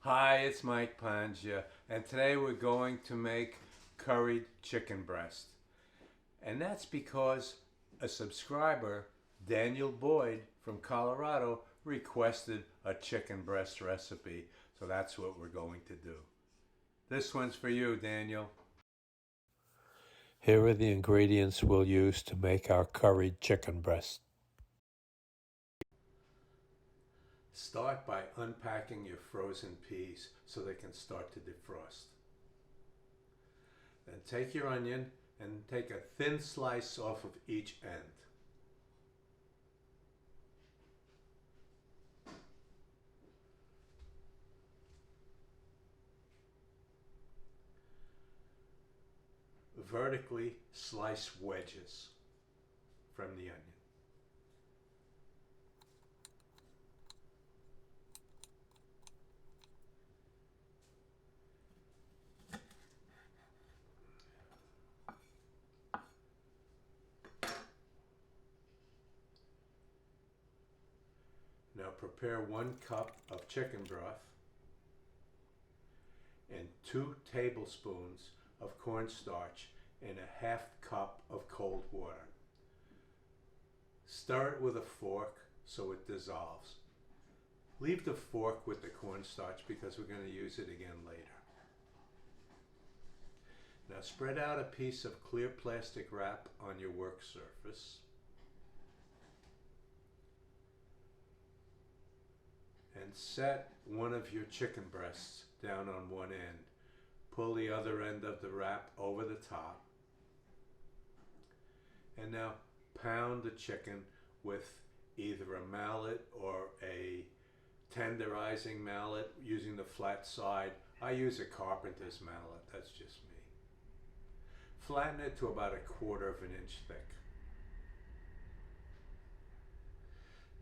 Hi, it's Mike Panja, and today we're going to make curried chicken breast. And that's because a subscriber, Daniel Boyd from Colorado, requested a chicken breast recipe. So that's what we're going to do. This one's for you, Daniel. Here are the ingredients we'll use to make our curried chicken breast. Start by unpacking your frozen peas so they can start to defrost. Then take your onion and take a thin slice off of each end. Vertically slice wedges from the onion. Now prepare 1 cup of chicken broth and 2 tablespoons of cornstarch in a half cup of cold water. Stir it with a fork so it dissolves. Leave the fork with the cornstarch because we're going to use it again later. Now spread out a piece of clear plastic wrap on your work surface. And set one of your chicken breasts down on one end. Pull the other end of the wrap over the top. And now pound the chicken with either a mallet or a tenderizing mallet using the flat side. I use a carpenter's mallet, that's just me. Flatten it to about 1/4 inch thick.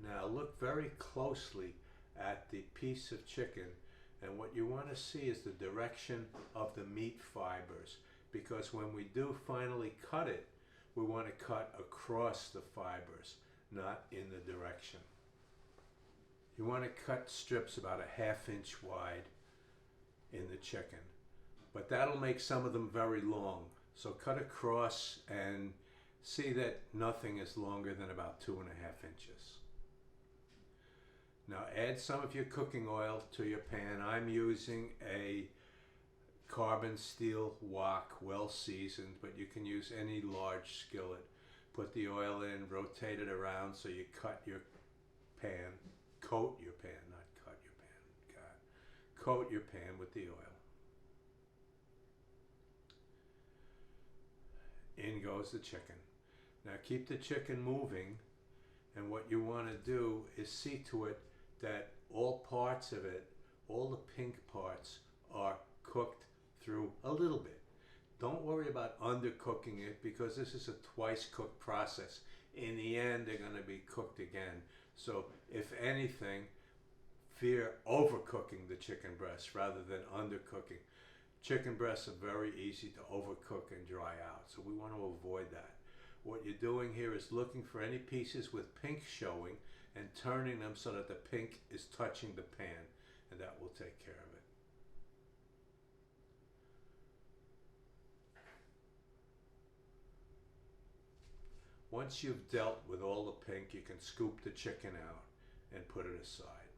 Now look very closely at the piece of chicken, and what you want to see is the direction of the meat fibers, because when we do finally cut it, we want to cut across the fibers, not in the direction. You want to cut strips about 1/2 inch wide in the chicken, but that'll make some of them very long. So cut across and see that nothing is longer than about 2.5 inches. Now add some of your cooking oil to your pan. I'm using a carbon steel wok, well seasoned, but you can use any large skillet. Put the oil in, rotate it around so you coat your pan, not cut your pan, God. Coat your pan with the oil. In goes the chicken. Now keep the chicken moving, and what you want to do is see to it that all parts of it, all the pink parts, are cooked through a little bit. Don't worry about undercooking it because this is a twice cooked process. In the end, they're going to be cooked again. So if anything, fear overcooking the chicken breasts rather than undercooking. Chicken breasts are very easy to overcook and dry out, so we want to avoid that. What you're doing here is looking for any pieces with pink showing and turning them so that the pink is touching the pan, and that will take care of it. Once you've dealt with all the pink, you can scoop the chicken out and put it aside.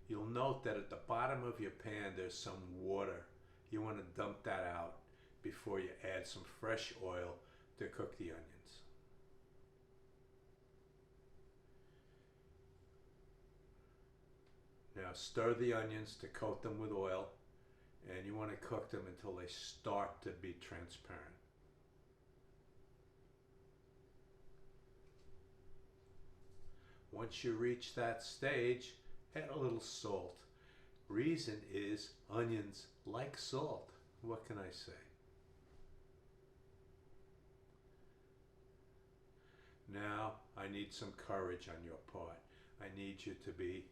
You'll note that at the bottom of your pan there's some water. You want to dump that out before you add some fresh oil to cook the onions. Now stir the onions to coat them with oil, and you want to cook them until they start to be transparent. Once you reach that stage, add a little salt. Reason is onions like salt. What can I say? Now I need some courage on your part. I need you to be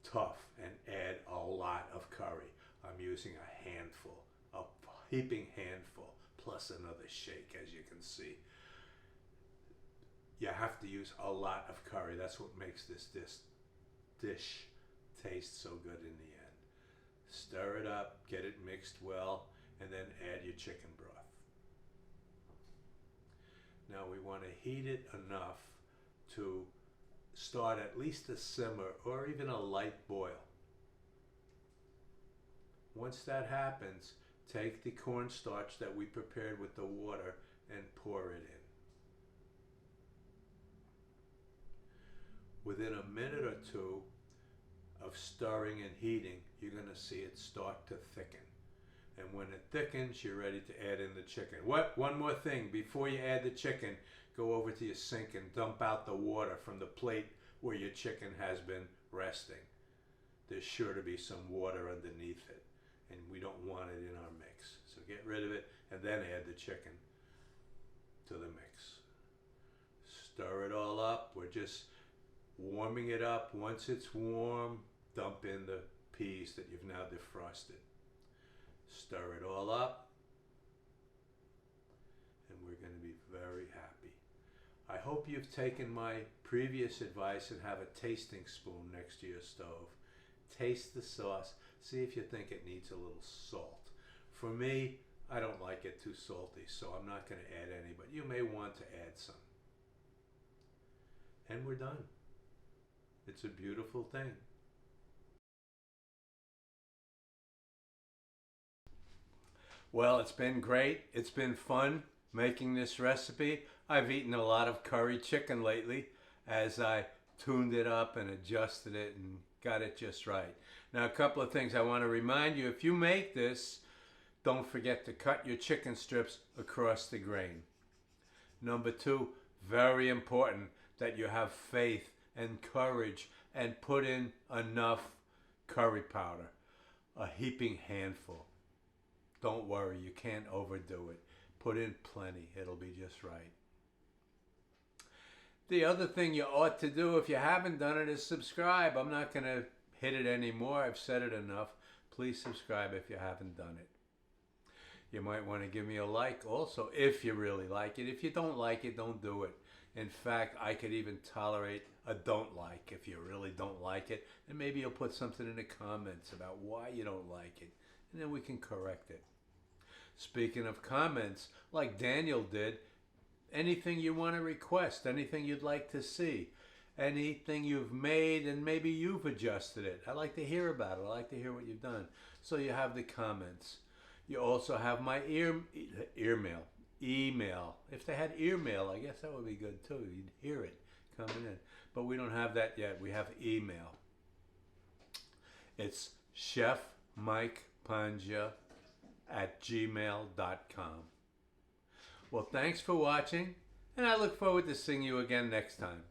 tough and add a lot of curry. I'm using a handful, a heaping handful, plus another shake, as you can see. you have to use a lot of curry. That's what makes this dish taste so good in the end. Stir it up, get it mixed well, and then add your chicken broth. Now we want to heat it enough to start at least a simmer or even a light boil. Once that happens, take the cornstarch that we prepared with the water and pour it in. Within a minute or two of stirring and heating, you're going to see it start to thicken. And when it thickens, you're ready to add in the chicken. One more thing, before you add the chicken, go over to your sink and dump out the water from the plate where your chicken has been resting. There's sure to be some water underneath it, and we don't want it in our mix. So get rid of it and then add the chicken to the mix. Stir it all up. We're just warming it up. Once it's warm, dump in the peas that you've now defrosted. Stir it all up, and we're going to be very happy. I hope you've taken my previous advice and have a tasting spoon next to your stove. Taste the sauce. See if you think it needs a little salt. For me, I don't like it too salty, so I'm not going to add any, but you may want to add some. And we're done. It's a beautiful thing. Well, it's been great. It's been fun making this recipe. I've eaten a lot of curry chicken lately as I tuned it up and adjusted it and got it just right. Now, a couple of things I want to remind you. If you make this, don't forget to cut your chicken strips across the grain. Number two, very important that you have faith and courage and put in enough curry powder, a heaping handful. Don't worry, you can't overdo it. Put in plenty, it'll be just right. The other thing you ought to do if you haven't done it is subscribe. I'm not going to hit it anymore. I've said it enough. Please subscribe if you haven't done it. You might want to give me a like also if you really like it. If you don't like it, don't do it. In fact, I could even tolerate a don't like if you really don't like it. And maybe you'll put something in the comments about why you don't like it. And then we can correct it. Speaking of comments, like Daniel did, anything you want to request, anything you'd like to see, anything you've made and maybe you've adjusted it. I like to hear about it. I like to hear what you've done. So you have the comments. You also have my email. If they had email, I guess that would be good too. You'd hear it coming in. But we don't have that yet. We have email. It's chefmikepanja@gmail.com. Well, thanks for watching, and I look forward to seeing you again next time.